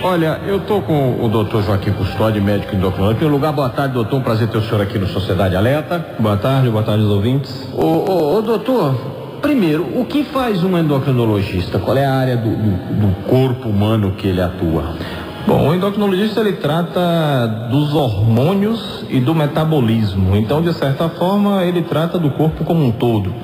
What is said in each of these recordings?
Olha, eu tô com o doutor Joaquim Custódio, médico endocrinologista. Em primeiro lugar, boa tarde, doutor. Um prazer ter o senhor aqui no Sociedade Alerta. Boa tarde aos ouvintes. Ô, doutor, primeiro, o que faz um endocrinologista? Qual é a área do corpo humano que ele atua? Bom, o endocrinologista ele trata dos hormônios e do metabolismo. Então, de certa forma, ele trata do corpo como um todo.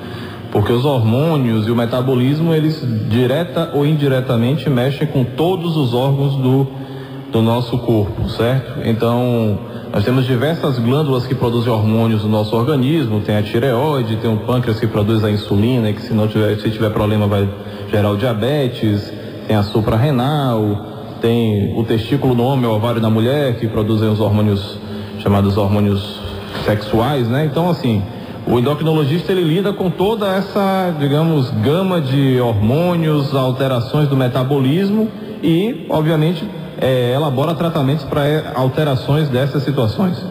Porque os hormônios e o metabolismo, eles direta ou indiretamente mexem com todos os órgãos do nosso corpo, certo? Então, nós temos diversas glândulas que produzem hormônios no nosso organismo. Tem a tireoide, tem o pâncreas que produz a insulina, que se tiver problema vai gerar o diabetes. Tem a suprarrenal, tem o testículo no homem, o ovário da mulher, que produzem os hormônios chamados hormônios sexuais, né? Então, assim, o endocrinologista ele lida com toda essa, digamos, gama de hormônios, alterações do metabolismo e, obviamente, elabora tratamentos para alterações dessas situações.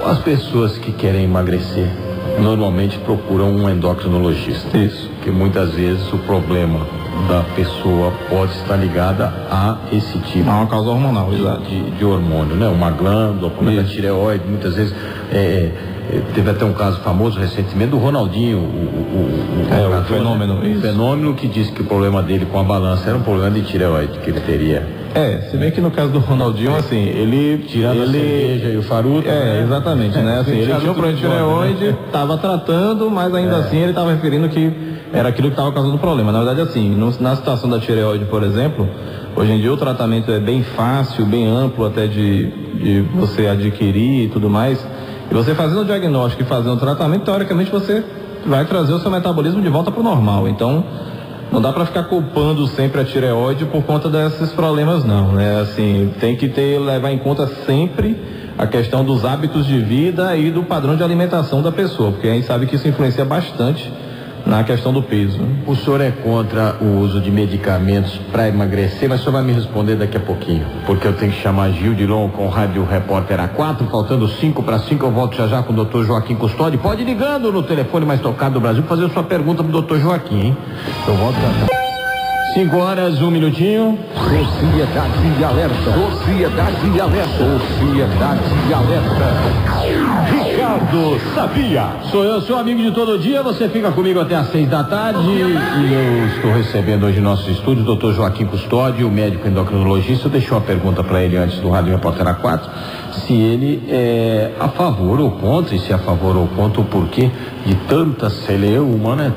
As pessoas que querem emagrecer normalmente procuram um endocrinologista. Isso. Porque muitas vezes o problema da pessoa pode estar ligada a esse tipo. É uma causa hormonal, exato. De hormônio, né? Uma glândula, problema da tireoide, muitas vezes. Teve até um caso famoso recentemente do Ronaldinho, o fenômeno. Né? O fenômeno que disse que o problema dele com a balança era um problema de tireoide que ele teria. Se bem que no caso do Ronaldinho, assim, ele... Tirando a cerveja e o charuto. Né? Exatamente, né? Assim, ele tinha um problema de tireoide, estava tratando, mas ainda assim ele estava referindo que era aquilo que estava causando o problema. Na verdade, assim, na situação da tireoide, por exemplo, hoje em dia o tratamento é bem fácil, bem amplo até de você adquirir e tudo mais. E você fazendo o diagnóstico e fazendo o tratamento, teoricamente você vai trazer o seu metabolismo de volta para o normal. Então, não dá para ficar culpando sempre a tireoide por conta desses problemas, não, né? Assim, tem que levar em conta sempre a questão dos hábitos de vida e do padrão de alimentação da pessoa, porque a gente sabe que isso influencia bastante na questão do peso. O senhor é contra o uso de medicamentos para emagrecer, mas o senhor vai me responder daqui a pouquinho, porque eu tenho que chamar Gil Dilon com o Rádio Repórter A4, faltando 5:05, eu volto já com o doutor Joaquim Custódio. Pode ir ligando no telefone mais tocado do Brasil, fazer sua pergunta pro doutor Joaquim, hein? Eu volto já. 5 horas, 1 minutinho. Sociedade Alerta. Sociedade Alerta. Sociedade Alerta. Ricardo Sabia. Sou eu, seu amigo de todo dia. Você fica comigo até às 6 da tarde. E eu estou recebendo hoje em nossos estúdios o Dr. Joaquim Custódio, médico endocrinologista. Eu deixei uma pergunta para ele antes do Rádio Repórter A4, se ele é a favor ou contra, e se é a favor ou contra, o porquê de tanta celeuma humana,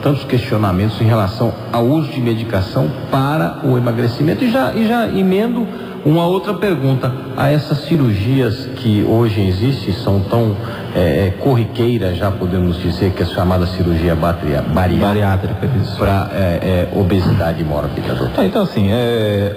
tantos questionamentos em relação ao uso de medicação para o emagrecimento. E já emendo uma outra pergunta: a essas cirurgias que hoje existem, são tão corriqueiras, já podemos dizer, que é chamada cirurgia bariátrica para obesidade mórbida, doutor? Então, assim,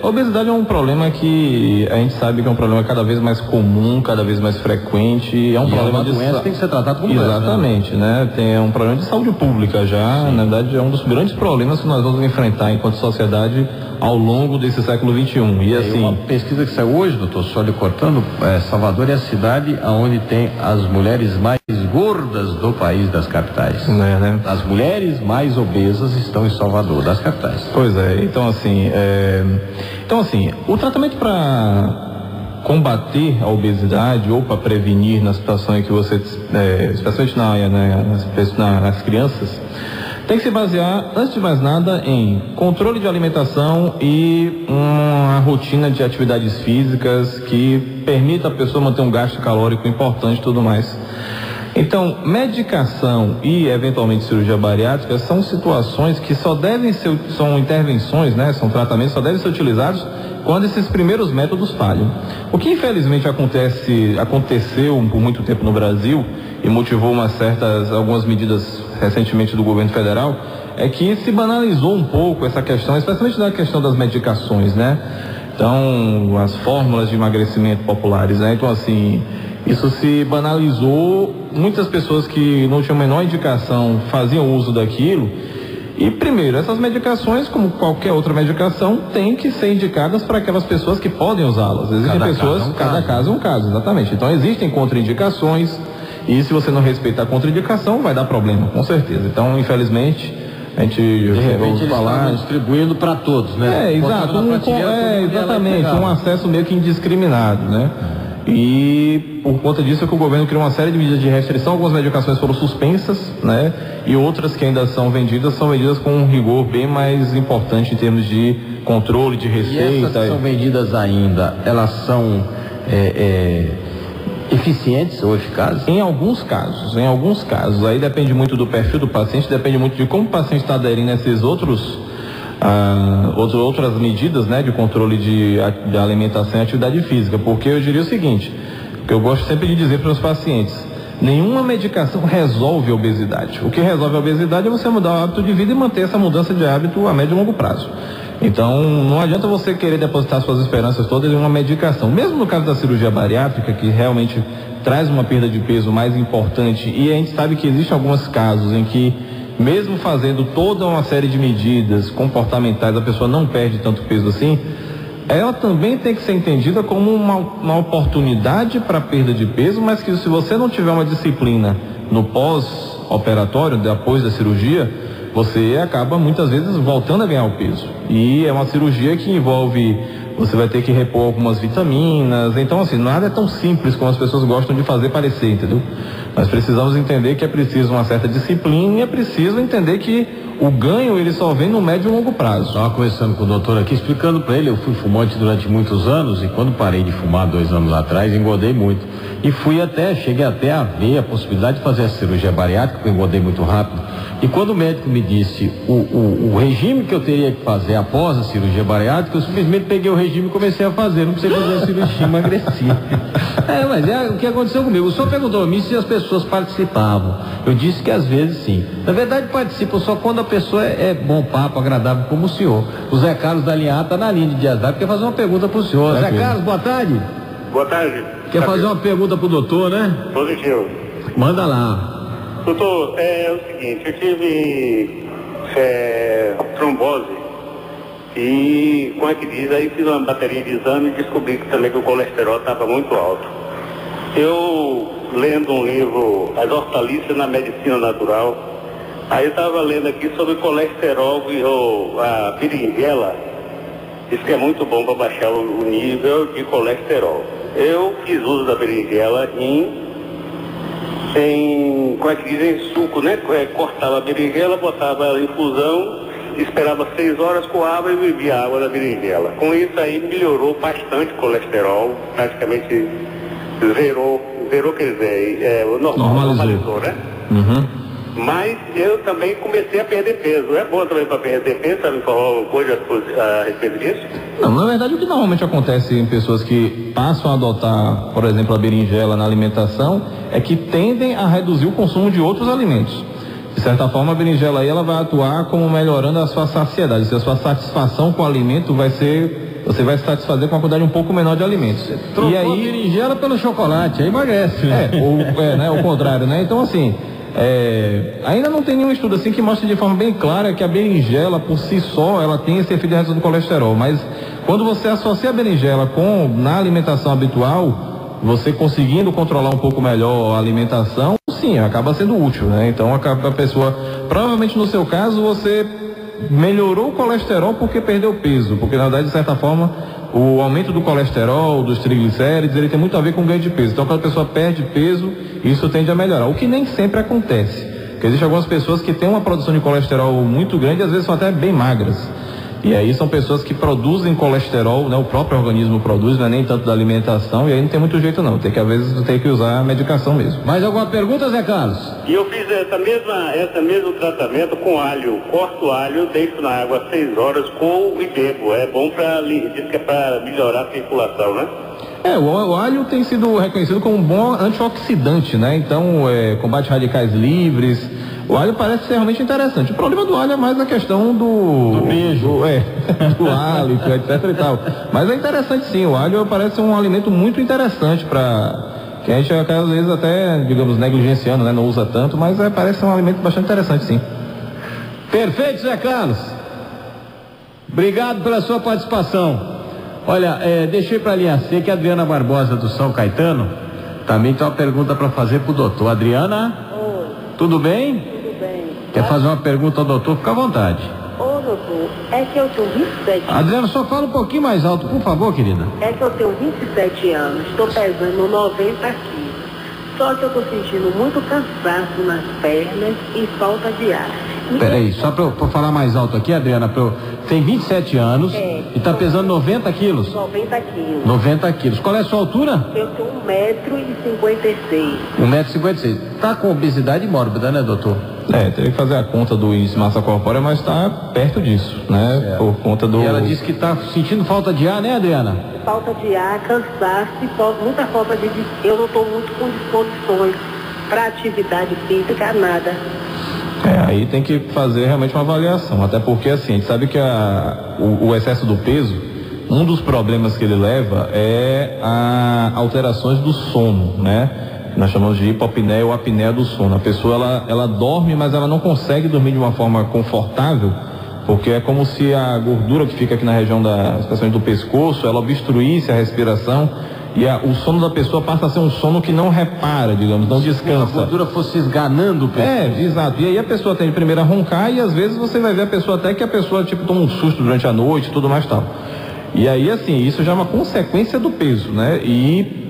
obesidade é um problema que a gente sabe que é um problema cada vez mais comum, cada vez mais frequente. É um problema de doença, tem que ser tratado como exatamente, né? Tem um problema de saúde pública já. Sim. Na verdade, é um dos grandes problemas que nós vamos enfrentar enquanto sociedade ao longo desse século XXI. E assim, uma pesquisa que saiu hoje, doutor, só lhe cortando, Salvador é a cidade onde tem as mulheres mais gordas do país, das capitais. Né? As mulheres mais obesas estão em Salvador, das capitais. Pois é, então assim, o tratamento para combater a obesidade ou para prevenir na situação em que você, especialmente nas crianças, tem que se basear, antes de mais nada, em controle de alimentação e uma rotina de atividades físicas que permita a pessoa manter um gasto calórico importante e tudo mais. Então, medicação e, eventualmente, cirurgia bariátrica são situações que são intervenções, né? São tratamentos que só devem ser utilizados quando esses primeiros métodos falham. O que, infelizmente, aconteceu por muito tempo no Brasil e motivou algumas medidas recentemente do governo federal, é que se banalizou um pouco essa questão, especialmente na questão das medicações, né? Então, as fórmulas de emagrecimento populares, né? Então, assim, isso se banalizou, muitas pessoas que não tinham a menor indicação faziam uso daquilo. E primeiro, essas medicações, como qualquer outra medicação, têm que ser indicadas para aquelas pessoas que podem usá-las. Existem cada caso é um caso, exatamente. Então existem contraindicações, e se você não respeitar a contraindicação, vai dar problema, com certeza. Então, infelizmente, A gente de repente eles falar estavam distribuindo para todos, né? Exato, exatamente, um acesso meio que indiscriminado, né? E por conta disso é que o governo criou uma série de medidas de restrição, algumas medicações foram suspensas, né? E outras que ainda são vendidas com um rigor bem mais importante em termos de controle, de receita. E essas que são vendidas ainda, elas são eficientes ou eficazes? Em alguns casos, aí depende muito do perfil do paciente, depende muito de como o paciente está aderindo a esses outras medidas, né, de controle de alimentação e atividade física, porque eu diria o seguinte, que eu gosto sempre de dizer para os pacientes, nenhuma medicação resolve a obesidade. O que resolve a obesidade é você mudar o hábito de vida e manter essa mudança de hábito a médio e longo prazo. Então, não adianta você querer depositar suas esperanças todas em uma medicação. Mesmo no caso da cirurgia bariátrica, que realmente traz uma perda de peso mais importante, e a gente sabe que existem alguns casos em que, mesmo fazendo toda uma série de medidas comportamentais, a pessoa não perde tanto peso assim, ela também tem que ser entendida como uma oportunidade para perda de peso, mas que se você não tiver uma disciplina no pós-operatório, depois da cirurgia, você acaba muitas vezes voltando a ganhar o peso. E é uma cirurgia que envolve, você vai ter que repor algumas vitaminas, então assim, nada é tão simples como as pessoas gostam de fazer parecer, entendeu? Nós precisamos entender que é preciso uma certa disciplina e é preciso entender que o ganho ele só vem no médio e longo prazo. Estava conversando com o doutor aqui, explicando para ele, eu fui fumante durante muitos anos e quando parei de fumar 2 anos atrás, engordei muito. E cheguei até a ver a possibilidade de fazer a cirurgia bariátrica, porque eu engordei muito rápido. E quando o médico me disse o regime que eu teria que fazer após a cirurgia bariátrica, eu simplesmente peguei o regime e comecei a fazer, não precisei fazer a cirurgia, emagreci. Mas é o que aconteceu comigo. O senhor perguntou a mim se as pessoas participavam. Eu disse que às vezes sim. Na verdade participam só quando a pessoa é bom papo, agradável como o senhor. O Zé Carlos da linha A está na linha de WhatsApp, quer fazer uma pergunta para o senhor. Zé Carlos, boa tarde. Boa tarde. Quer fazer uma pergunta para o doutor, né? Positivo. Manda lá. Doutor, é o seguinte, eu tive trombose e, como é que diz, aí fiz uma bateria de exame e descobri que também que o colesterol estava muito alto. Eu, lendo um livro, As Hortaliças na Medicina Natural, aí eu estava lendo aqui sobre colesterol ou a berinjela, diz que é muito bom para baixar o nível de colesterol. Eu fiz uso da berinjela em como é que diz, em suco, né? Cortava a berinjela, botava ela em infusão, esperava 6 horas, coava e bebia a água da berinjela. Com isso aí melhorou bastante o colesterol, praticamente zerou, quer dizer, normalizou, né? Uhum. Mas eu também comecei a perder peso. É bom também para perder peso, sabe falar alguma coisa a respeito disso? Não, na verdade o que normalmente acontece em pessoas que passam a adotar, por exemplo, a berinjela na alimentação, é que tendem a reduzir o consumo de outros alimentos. De certa forma, a berinjela aí ela vai atuar como melhorando a sua saciedade. Se a sua satisfação com o alimento você vai se satisfazer com uma quantidade um pouco menor de alimentos. Trocou a berinjela pelo chocolate, aí emagrece. Né? O contrário, né? Então assim, ainda não tem nenhum estudo assim que mostre de forma bem clara que a berinjela por si só ela tem esse efeito de redução do colesterol, mas quando você associa a berinjela na alimentação habitual, você conseguindo controlar um pouco melhor a alimentação, sim, acaba sendo útil, né? Então a pessoa, provavelmente no seu caso você melhorou o colesterol porque perdeu peso, porque na verdade de certa forma o aumento do colesterol, dos triglicéridos, ele tem muito a ver com o ganho de peso. Então quando a pessoa perde peso, isso tende a melhorar, o que nem sempre acontece, porque existem algumas pessoas que têm uma produção de colesterol muito grande e às vezes são até bem magras, e aí são pessoas que produzem colesterol, né? O próprio organismo produz, não é nem tanto da alimentação, e aí não tem muito jeito não, às vezes tem que usar a medicação mesmo. Mais alguma pergunta, Zé Carlos? E eu fiz esse mesmo tratamento com alho, corto alho, deixo na água 6 horas, coo e bebo, é bom diz que é para melhorar a circulação, né? O alho tem sido reconhecido como um bom antioxidante, né? Então, combate radicais livres. O alho parece ser realmente interessante. O problema do alho é mais a questão do beijo, do hálito, etc e tal. Mas é interessante sim, o alho parece um alimento muito interessante que a gente às vezes até, digamos, negligenciando, né? Não usa tanto, mas parece um alimento bastante interessante sim. Perfeito, Zé Carlos. Obrigado pela sua participação. Olha, deixei para a linha C que a Adriana Barbosa do São Caetano também tem uma pergunta para fazer para o doutor. Adriana? Oi. Tudo bem? Tudo bem. Quer fazer uma pergunta ao doutor? Fica à vontade. Ô, doutor, é que eu tenho 27 anos. Adriana, só fala um pouquinho mais alto, por favor, querida. É que eu tenho 27 anos, estou pesando 90 quilos. Só que eu estou sentindo muito cansaço nas pernas e falta de ar. Peraí, só pra falar mais alto aqui, Adriana, tem 27 anos e está pesando 90 quilos? 90 quilos. 90 quilos. Qual é a sua altura? Eu tenho 1,56 m. 1,56 m. Tá com obesidade mórbida, né, doutor? Teria que fazer a conta do índice de massa corpórea, mas está perto disso, né? Certo. Por conta do... E ela disse que está sentindo falta de ar, né, Adriana? Falta de ar, cansaço e muita falta de... Eu não estou muito com disposições para atividade física, nada. Aí tem que fazer realmente uma avaliação, até porque assim, a gente sabe que o excesso do peso, um dos problemas que ele leva é a alterações do sono, né? Nós chamamos de hipopneia ou apneia do sono. A pessoa, ela dorme, mas ela não consegue dormir de uma forma confortável, porque é como se a gordura que fica aqui na região especialmente do pescoço, ela obstruísse a respiração e o sono da pessoa passa a ser um sono que não repara, digamos, não descansa. A gordura fosse esganando o pescoço. Exato. E aí a pessoa tem de primeiro a roncar e às vezes você vai ver a pessoa até que a pessoa toma um susto durante a noite e tudo mais tal. E aí assim, isso já é uma consequência do peso, né? E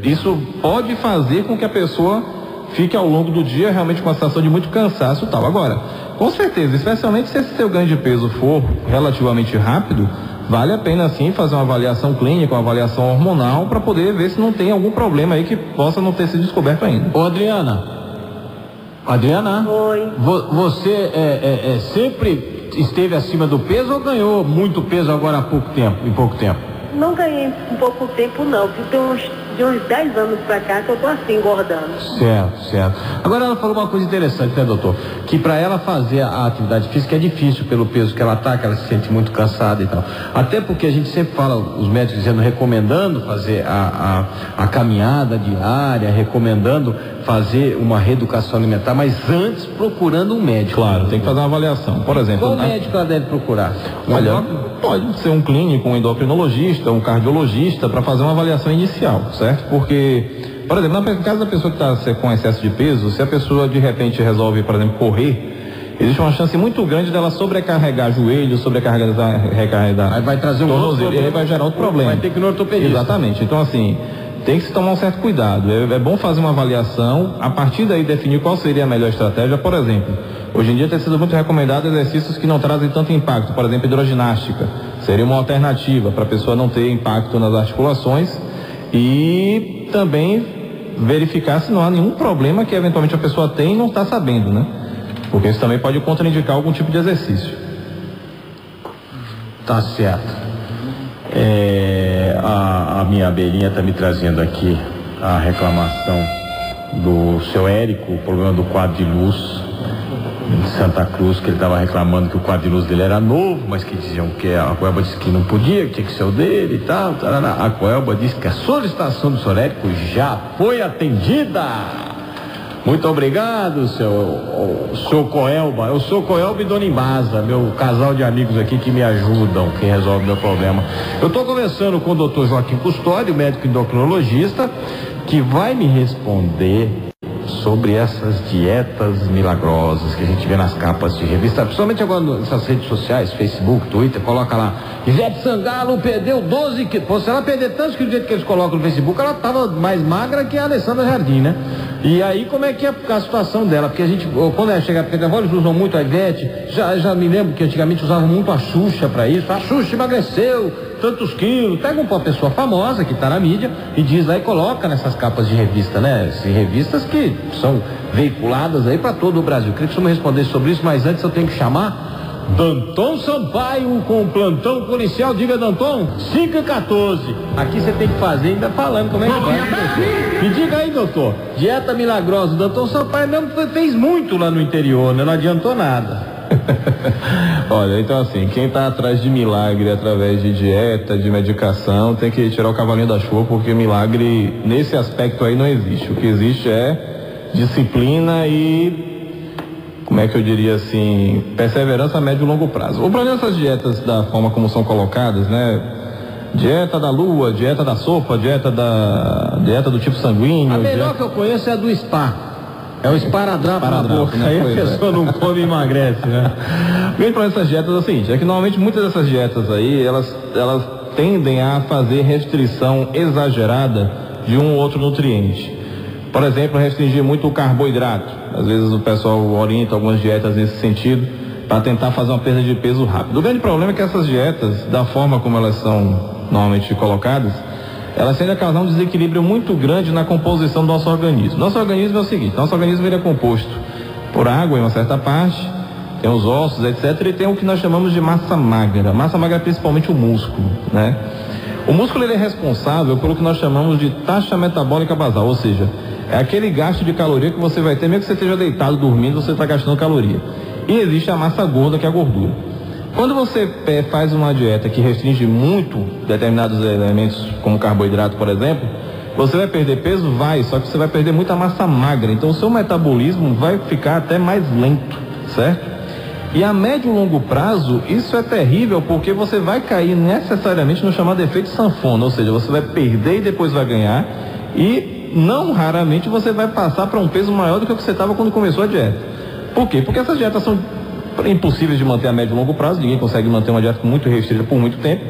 isso pode fazer com que a pessoa fique ao longo do dia realmente com uma sensação de muito cansaço e tal. Agora, com certeza, especialmente se esse seu ganho de peso for relativamente rápido, vale a pena sim fazer uma avaliação clínica, uma avaliação hormonal para poder ver se não tem algum problema aí que possa não ter sido descoberto ainda. Ô, Adriana. Oi. Você sempre esteve acima do peso ou ganhou muito peso agora em pouco tempo? Não ganhei em pouco tempo não, porque tem de uns 10 anos pra cá que eu tô assim engordando. Certo. Agora ela falou uma coisa interessante, né, doutor? Que para ela fazer a atividade física é difícil pelo peso que ela tá, que ela se sente muito cansada e tal. Até porque a gente sempre fala, os médicos recomendando fazer a caminhada diária, recomendando fazer uma reeducação alimentar, mas antes procurando um médico. Claro, tem que fazer uma avaliação. Por exemplo, qual médico ela deve procurar? Olha, pode ser um clínico, um endocrinologista, um cardiologista para fazer uma avaliação inicial, certo? Porque, por exemplo, no caso da pessoa que está com excesso de peso, se a pessoa de repente resolve, por exemplo, correr, existe uma chance muito grande dela sobrecarregar joelho, sobrecarregar aí vai trazer um outro problema, e aí vai gerar outro problema. Vai ter que ir no ortopedista. Exatamente. Então, assim, tem que se tomar um certo cuidado. É bom fazer uma avaliação, a partir daí definir qual seria a melhor estratégia. Por exemplo, hoje em dia tem sido muito recomendado exercícios que não trazem tanto impacto. Por exemplo, hidroginástica seria uma alternativa para a pessoa não ter impacto nas articulações e também verificar se não há nenhum problema que eventualmente a pessoa tem e não está sabendo, né? Porque isso também pode contraindicar algum tipo de exercício. Tá certo. A minha abelhinha está me trazendo aqui a reclamação do seu Érico, o problema do quadro de luz em Santa Cruz, que ele estava reclamando que o quadro de luz dele era novo, mas que diziam que a Coelba disse que não podia, que tinha que ser o dele e tal. A Coelba disse que a solicitação do seu Érico já foi atendida. Muito obrigado, seu Coelba. Eu sou Coelba e Dona Imbasa, meu casal de amigos aqui que me ajudam, que resolve meu problema. Eu estou conversando com o Dr. Joaquim Custódio, médico endocrinologista, que vai me responder sobre essas dietas milagrosas que a gente vê nas capas de revista, principalmente agora nessas redes sociais, Facebook, Twitter, coloca lá, Ivete Sangalo perdeu 12 quilos. Pô, se ela perder tantos quilos do jeito que eles colocam no Facebook, ela estava mais magra que a Alessandra Jardim, né? E aí como é que é a situação dela? Porque a gente, quando ela chega, porque agora eles usam muito a Ivete, já me lembro que antigamente usavam muito a Xuxa para isso, a Xuxa emagreceu tantos quilos. Pega uma pessoa famosa que está na mídia e diz lá e coloca nessas capas de revista, né? Revistas que são veiculadas aí para todo o Brasil. Queria que você me respondesse sobre isso, mas antes eu tenho que chamar Danton Sampaio com o plantão policial. Diga, Danton, 5h14. Aqui você tem que fazer ainda falando como é que vai. Me diga aí, doutor, dieta milagrosa. O Danton Sampaio mesmo fez muito lá no interior, né? Não adiantou nada. Olha, então assim, quem está atrás de milagre através de dieta, de medicação, tem que tirar o cavalinho da chuva, porque milagre nesse aspecto aí não existe. O que existe é disciplina e, como é que eu diria assim, perseverança a médio e longo prazo. O problema dessas dietas, da forma como são colocadas, né? Dieta da lua, dieta da sopa, dieta do tipo sanguíneo. A melhor que eu conheço é a do spa. É o esparadrapo na boca, né? aí a pessoa não come e emagrece, né? O grande problema dessas dietas é o seguinte, é que normalmente muitas dessas dietas aí, elas tendem a fazer restrição exagerada de um ou outro nutriente. Por exemplo, restringir muito o carboidrato. Às vezes o pessoal orienta algumas dietas nesse sentido para tentar fazer uma perda de peso rápido. O grande problema é que essas dietas, da forma como elas são normalmente colocadas, elas tendem a causar um desequilíbrio muito grande na composição do nosso organismo. Nosso organismo é o seguinte, nosso organismo ele é composto por água em uma certa parte, tem os ossos, etc. E tem o que nós chamamos de massa magra. Massa magra é principalmente o músculo, né? O músculo ele é responsável pelo que nós chamamos de taxa metabólica basal, ou seja, é aquele gasto de caloria que você vai ter, mesmo que você esteja deitado, dormindo, você está gastando caloria. E existe a massa gorda, que é a gordura. Quando você faz uma dieta que restringe muito determinados elementos, como carboidrato, por exemplo, você vai perder peso? Vai, só que você vai perder muita massa magra. Então o seu metabolismo vai ficar até mais lento, certo? E a médio e longo prazo, isso é terrível, porque você vai cair necessariamente no chamado efeito sanfona, ou seja, você vai perder e depois vai ganhar, e não raramente você vai passar para um peso maior do que o que você estava quando começou a dieta. Por quê? Porque essas dietas são impossíveis de manter a médio e longo prazo, ninguém consegue manter uma dieta muito restrita por muito tempo.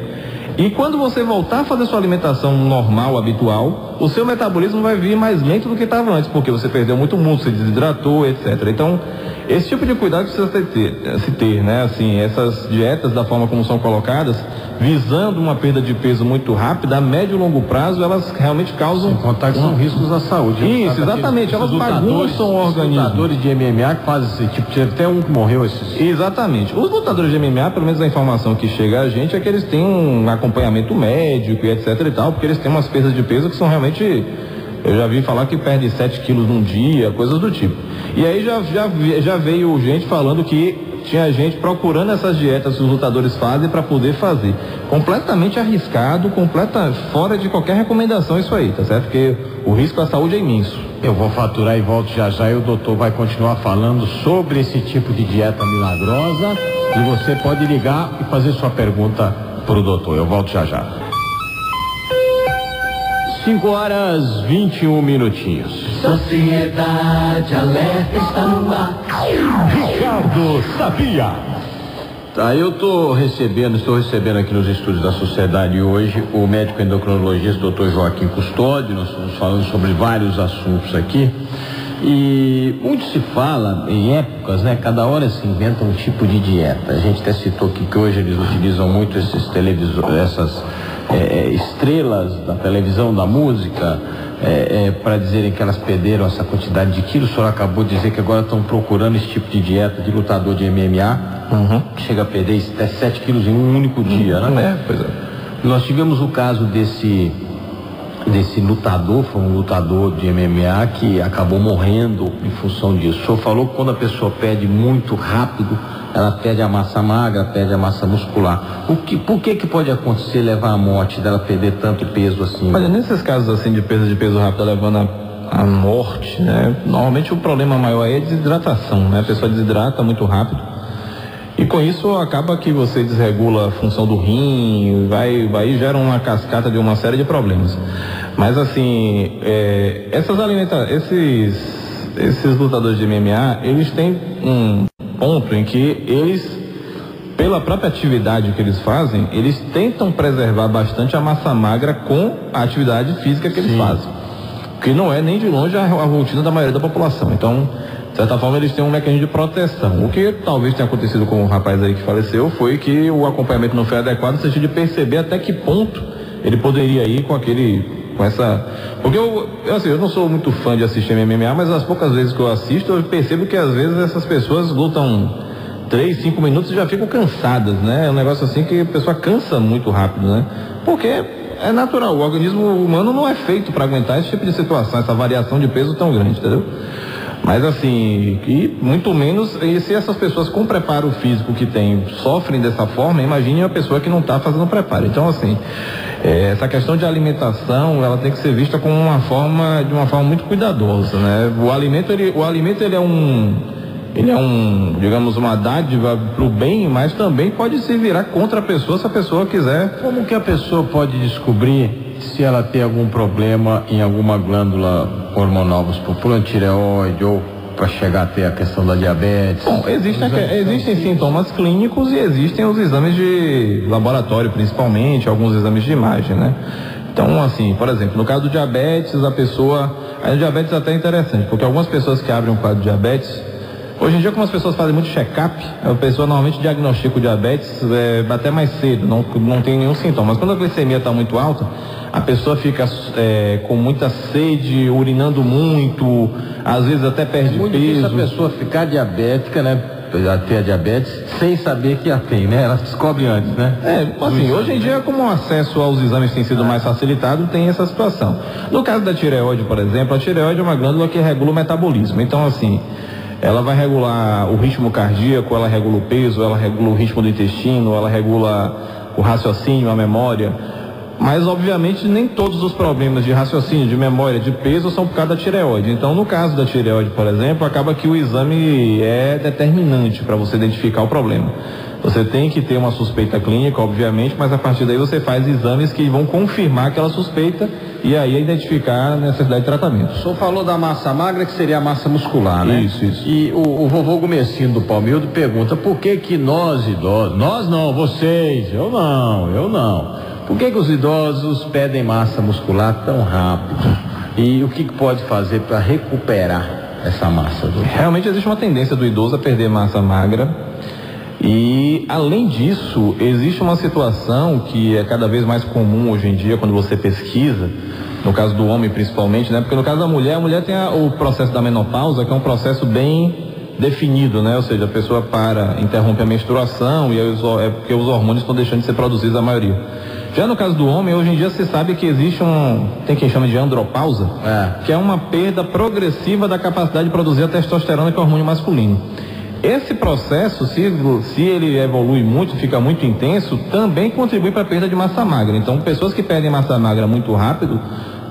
E quando você voltar a fazer sua alimentação normal, habitual, o seu metabolismo vai vir mais lento do que estava antes, porque você perdeu muito músculo, você desidratou, etc. Então, esse tipo de cuidado precisa se ter, né? Assim, essas dietas, da forma como são colocadas, visando uma perda de peso muito rápida, a médio e longo praso, elas realmente causam... Sem contar que são riscos à saúde. Isso, exatamente. Elas bagunçam o organismo. Os lutadores de MMA que fazem esse tipo, tinha até um que morreu esses... Exatamente. Os lutadores de MMA, pelo menos a informação que chega a gente, é que eles têm um acompanhamento médico e etc e tal, porque eles têm umas perdas de peso que são realmente... Eu já vi falar que perde 7 quilos num dia, coisas do tipo. E aí já veio gente falando que tinha gente procurando essas dietas que os lutadores fazem para poder fazer. Completamente arriscado, fora de qualquer recomendação isso aí, tá certo? Porque o risco à saúde é imenso. Eu vou faturar e volto já e o doutor vai continuar falando sobre esse tipo de dieta milagrosa e você pode ligar e fazer sua pergunta para o doutor. Eu volto já. 5h21. Sociedade Alerta está no ar. Ricardo Sabia. Tá, estou recebendo aqui nos estúdios da Sociedade hoje o médico endocrinologista Dr. Joaquim Custódio. Nós estamos falando sobre vários assuntos aqui. E muito se fala em épocas, né? Cada hora se inventa um tipo de dieta. A gente até citou aqui que hoje eles utilizam muito esses essas estrelas da televisão, da música, para dizerem que elas perderam essa quantidade de quilos. O senhor acabou de dizer que agora estão procurando esse tipo de dieta de lutador de MMA, que chega a perder até 7 quilos em um único dia, né? Pois é. Nós tivemos o caso desse lutador, foi um lutador de MMA que acabou morrendo em função disso. O senhor falou que quando a pessoa perde muito rápido, ela perde a massa magra, perde a massa muscular. Por que pode acontecer levar à morte dela perder tanto peso assim? Olha, nesses casos assim de perda de peso rápido levando à morte, né? Normalmente o problema maior aí é a desidratação, né? A pessoa desidrata muito rápido. E com isso acaba que você desregula a função do rim, vai gera uma cascata de uma série de problemas. Mas assim, esses lutadores de MMA, eles têm um ponto em que eles, pela própria atividade que eles fazem, eles tentam preservar bastante a massa magra com a atividade física que eles fazem. Que não é nem de longe a rotina da maioria da população. Então, de certa forma, eles têm um mecanismo de proteção. O que talvez tenha acontecido com o rapaz aí que faleceu foi que o acompanhamento não foi adequado, no sentido de perceber até que ponto ele poderia ir com essa... Porque eu não sou muito fã de assistir MMA, mas as poucas vezes que eu assisto, eu percebo que às vezes essas pessoas lutam 3, 5 minutos e já ficam cansadas, né? É um negócio assim que a pessoa cansa muito rápido, né? Porque é natural, o organismo humano não é feito para aguentar esse tipo de situação, essa variação de peso tão grande, entendeu? Mas assim, e muito menos, e se essas pessoas com preparo físico que tem sofrem dessa forma, imagine a pessoa que não está fazendo preparo. Então assim, essa questão de alimentação, ela tem que ser vista como de uma forma muito cuidadosa, né? O alimento ele é um, digamos, uma dádiva para o bem, mas também pode se virar contra a pessoa se a pessoa quiser. Como que a pessoa pode descobrir se ela tem algum problema em alguma glândula hormonal, por tireoide ou para chegar a ter a questão da diabetes? Bom, existem sintomas clínicos e existem os exames de laboratório, principalmente, alguns exames de imagem, né? Então, assim, por exemplo, no caso do diabetes, aí o diabetes é até interessante, porque algumas pessoas que abrem um quadro de diabetes, hoje em dia, como as pessoas fazem muito check-up, a pessoa normalmente diagnostica o diabetes até mais cedo, não tem nenhum sintoma. Mas quando a glicemia está muito alta, a pessoa fica com muita sede, urinando muito, às vezes até perde muito peso. Muito difícil a pessoa ficar diabética, né? Ter a diabetes sem saber que a tem, né? Ela descobre antes, né? Assim, hoje em dia, como o acesso aos exames tem sido mais facilitado, tem essa situação. No caso da tireoide, por exemplo, a tireoide é uma glândula que regula o metabolismo. Então, assim, ela vai regular o ritmo cardíaco, ela regula o peso, ela regula o ritmo do intestino, ela regula o raciocínio, a memória. Mas, obviamente, nem todos os problemas de raciocínio, de memória, de peso são por causa da tireoide. Então, no caso da tireoide, por exemplo, acaba que o exame é determinante para você identificar o problema. Você tem que ter uma suspeita clínica, obviamente, mas a partir daí você faz exames que vão confirmar aquela suspeita e aí identificar a necessidade de tratamento. O senhor falou da massa magra, que seria a massa muscular, né? Isso. E o vovô Gomecinho do Palmildo pergunta por que nós idosos, nós não, vocês, eu não. Por que os idosos pedem massa muscular tão rápido? E o que pode fazer para recuperar essa massa? Realmente existe uma tendência do idoso a perder massa magra. E, além disso, existe uma situação que é cada vez mais comum hoje em dia, quando você pesquisa, no caso do homem principalmente, né? Porque no caso da mulher, a mulher tem o processo da menopausa, que é um processo bem definido, né? Ou seja, a pessoa interrompe a menstruação e é porque os hormônios estão deixando de ser produzidos, a maioria. Já no caso do homem, hoje em dia se sabe que existe tem quem chama de andropausa, que é uma perda progressiva da capacidade de produzir a testosterona, que é o hormônio masculino. Esse processo, se ele evolui muito, fica muito intenso, também contribui para a perda de massa magra. Então, pessoas que perdem massa magra muito rápido,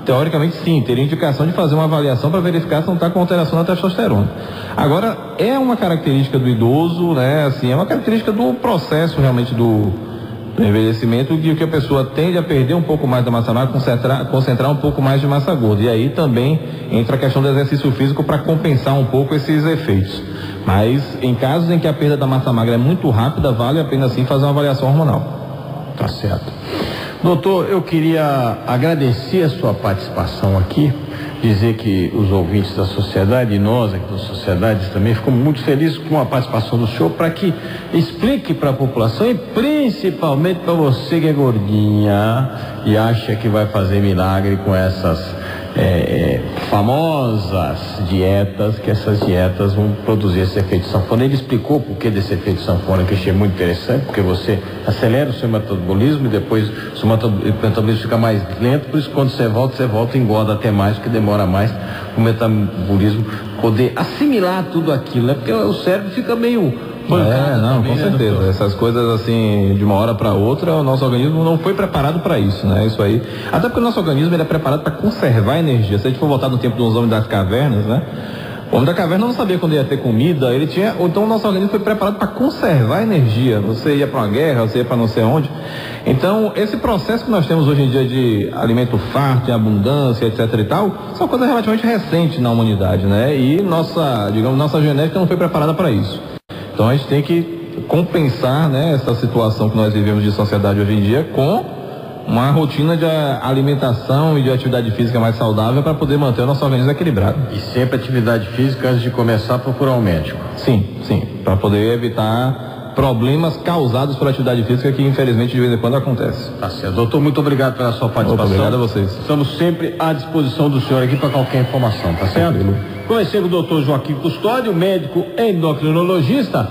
teoricamente sim, teria indicação de fazer uma avaliação para verificar se não está com alteração na testosterona. Agora, é uma característica do idoso, né? Assim, é uma característica do processo realmente do envelhecimento, que a pessoa tende a perder um pouco mais da massa magra, concentrar um pouco mais de massa gorda. E aí também entra a questão do exercício físico para compensar um pouco esses efeitos. Mas em casos em que a perda da massa magra é muito rápida, vale a pena sim fazer uma avaliação hormonal. Tá certo. Doutor, eu queria agradecer a sua participação aqui, dizer que os ouvintes da sociedade e nós aqui da sociedade também ficamos muito felizes com a participação do senhor, para que explique para a população e principalmente para você que é gordinha e acha que vai fazer milagre com essas famosas dietas, que essas dietas vão produzir esse efeito sanfona. Ele explicou o porquê desse efeito sanfona, que eu achei muito interessante, porque você acelera o seu metabolismo e depois o seu metabolismo fica mais lento, por isso quando você volta e engorda até mais, porque demora mais o metabolismo poder assimilar tudo aquilo, né? Porque o cérebro fica meio não, com certeza. Doutor? Essas coisas assim, de uma hora para outra, o nosso organismo não foi preparado para isso, né? Isso aí. Até porque o nosso organismo ele é preparado para conservar energia. Se a gente for voltar no tempo dos homens das cavernas, né? O homem da caverna não sabia quando ia ter comida, então o nosso organismo foi preparado para conservar energia. Você ia para uma guerra, você ia para não sei onde. Então, esse processo que nós temos hoje em dia de alimento farto, de abundância, etc e tal, são coisas relativamente recentes na humanidade, né? E nossa genética não foi preparada para isso. Então a gente tem que compensar, né, essa situação que nós vivemos de sociedade hoje em dia com uma rotina de alimentação e de atividade física mais saudável para poder manter o nosso organismo equilibrado. E sempre atividade física antes de começar, procurar um médico. Sim, para poder evitar problemas causados por atividade física que infelizmente de vez em quando acontece. Tá certo. Doutor, muito obrigado pela sua participação. Obrigado a vocês. Estamos sempre à disposição do senhor aqui para qualquer informação, tá certo? Conhecendo o doutor Joaquim Custódio, médico endocrinologista.